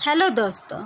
Hello दोस्तों,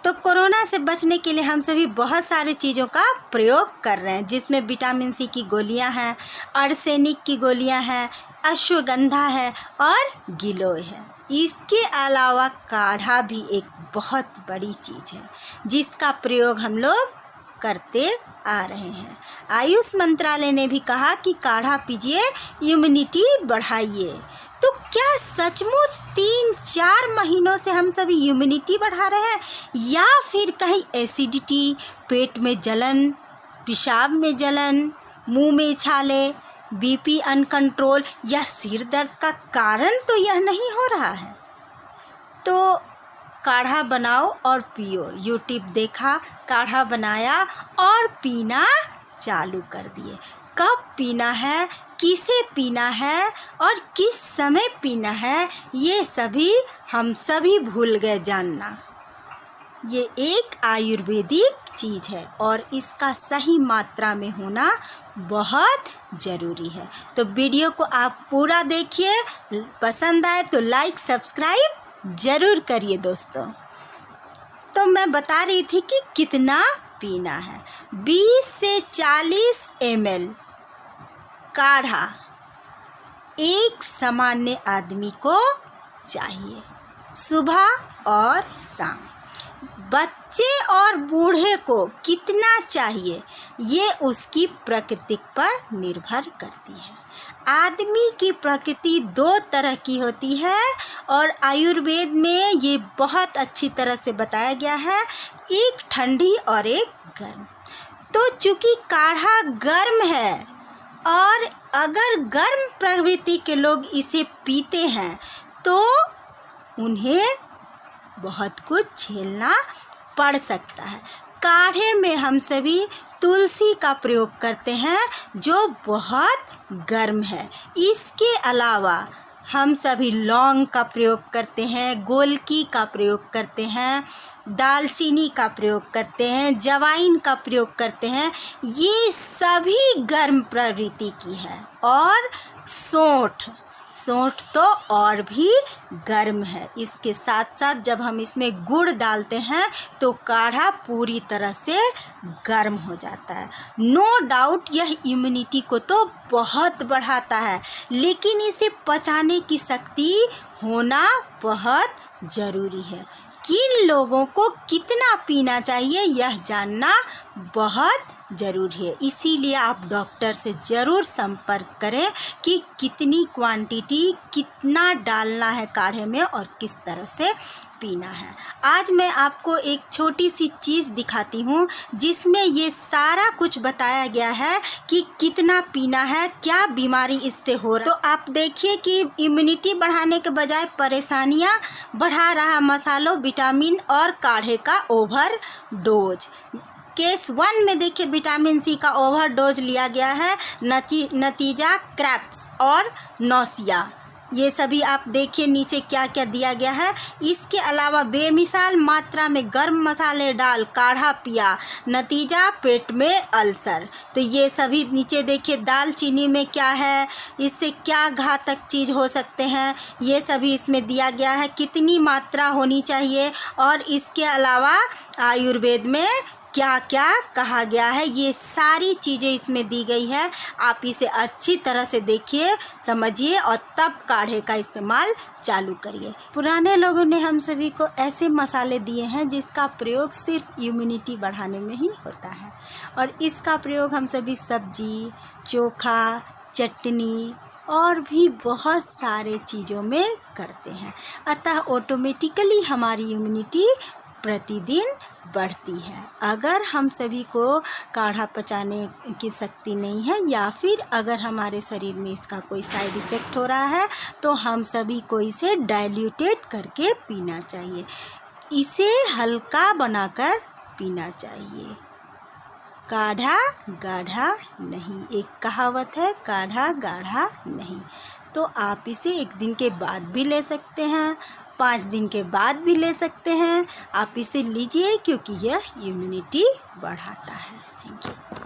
तो corona से बचने के लिए हम सभी बहुत सारे चीज़ों का प्रयोग कर रहे हैं, जिसमें विटामिन सी की गोलियां हैं, अर्सेनिक की गोलियां हैं, अश्वगंधा है और गिलोय है। इसके अलावा काढ़ा भी एक बहुत बड़ी चीज़ है जिसका प्रयोग हम लोग करते आ रहे हैं। आयुष मंत्रालय ने भी कहा कि काढ़ा पीजिए, इम्यूनिटी बढ़ाइए। तो क्या सचमुच 3-4 महीनों से हम सभी इम्यूनिटी बढ़ा रहे हैं, या फिर कहीं एसिडिटी, पेट में जलन, पेशाब में जलन, मुंह में छाले, बीपी अनकंट्रोल या सिर दर्द का कारण तो यह नहीं हो रहा है? तो काढ़ा बनाओ और पियो। यूट्यूब देखा, काढ़ा बनाया और पीना चालू कर दिए। कब पीना है, किसे पीना है और किस समय पीना है, ये सभी हम सभी भूल गए जानना। ये एक आयुर्वेदिक चीज़ है और इसका सही मात्रा में होना बहुत ज़रूरी है। तो वीडियो को आप पूरा देखिए, पसंद आए तो लाइक सब्सक्राइब ज़रूर करिए दोस्तों। तो मैं बता रही थी कि कितना पीना है। 20 से 40 ml काढ़ा एक सामान्य आदमी को चाहिए, सुबह और शाम। बच्चे और बूढ़े को कितना चाहिए, ये उसकी प्रकृति पर निर्भर करती है। आदमी की प्रकृति 2 तरह की होती है और आयुर्वेद में ये बहुत अच्छी तरह से बताया गया है, एक ठंडी और एक गर्म। तो चूँकि काढ़ा गर्म है और अगर गर्म प्रवृत्ति के लोग इसे पीते हैं तो उन्हें बहुत कुछ झेलना पड़ सकता है। काढ़े में हम सभी तुलसी का प्रयोग करते हैं जो बहुत गर्म है। इसके अलावा हम सभी लौंग का प्रयोग करते हैं, गोलकी का प्रयोग करते हैं, दालचीनी का प्रयोग करते हैं, जवाइन का प्रयोग करते हैं। ये सभी गर्म प्रवृत्ति की है। और सौंठ तो और भी गर्म है। इसके साथ साथ जब हम इसमें गुड़ डालते हैं तो काढ़ा पूरी तरह से गर्म हो जाता है। नो डाउट यह इम्यूनिटी को तो बहुत बढ़ाता है, लेकिन इसे पचाने की शक्ति होना बहुत ज़रूरी है। किन लोगों को कितना पीना चाहिए यह जानना बहुत ज़रूरी है। इसीलिए आप डॉक्टर से ज़रूर संपर्क करें कि कितनी क्वांटिटी, कितना डालना है काढ़े में और किस तरह से पीना है। आज मैं आपको एक छोटी सी चीज़ दिखाती हूँ जिसमें ये सारा कुछ बताया गया है कि कितना पीना है, क्या बीमारी इससे हो रहा है। तो आप देखिए कि इम्यूनिटी बढ़ाने के बजाय परेशानियाँ बढ़ा रहा मसालों, विटामिन और काढ़े का ओवर डोज। केस 1 में देखिए विटामिन सी का ओवर डोज लिया गया है, नतीजा क्रैप्स और नौसिया। ये सभी आप देखिए नीचे क्या क्या दिया गया है। इसके अलावा बेमिसाल मात्रा में गर्म मसाले डाल काढ़ा पिया, नतीजा पेट में अल्सर। तो ये सभी नीचे देखिए दालचीनी में क्या है, इससे क्या घातक चीज़ हो सकते हैं, ये सभी इसमें दिया गया है, कितनी मात्रा होनी चाहिए। और इसके अलावा आयुर्वेद में क्या क्या कहा गया है, ये सारी चीज़ें इसमें दी गई है। आप इसे अच्छी तरह से देखिए, समझिए और तब काढ़े का इस्तेमाल चालू करिए। पुराने लोगों ने हम सभी को ऐसे मसाले दिए हैं जिसका प्रयोग सिर्फ इम्यूनिटी बढ़ाने में ही होता है, और इसका प्रयोग हम सभी सब्जी, चोखा, चटनी और भी बहुत सारे चीज़ों में करते हैं। अतः ऑटोमेटिकली हमारी इम्यूनिटी प्रतिदिन बढ़ती है। अगर हम सभी को काढ़ा पचाने की शक्ति नहीं है, या फिर अगर हमारे शरीर में इसका कोई साइड इफ़ेक्ट हो रहा है, तो हम सभी को इसे डाइल्यूटेड करके पीना चाहिए। इसे हल्का बनाकर पीना चाहिए। काढ़ा गाढ़ा नहीं, एक कहावत है, काढ़ा गाढ़ा नहीं। तो आप इसे 1 दिन के बाद भी ले सकते हैं, 5 दिन के बाद भी ले सकते हैं। आप इसे लीजिए क्योंकि यह इम्यूनिटी बढ़ाता है। Thank you.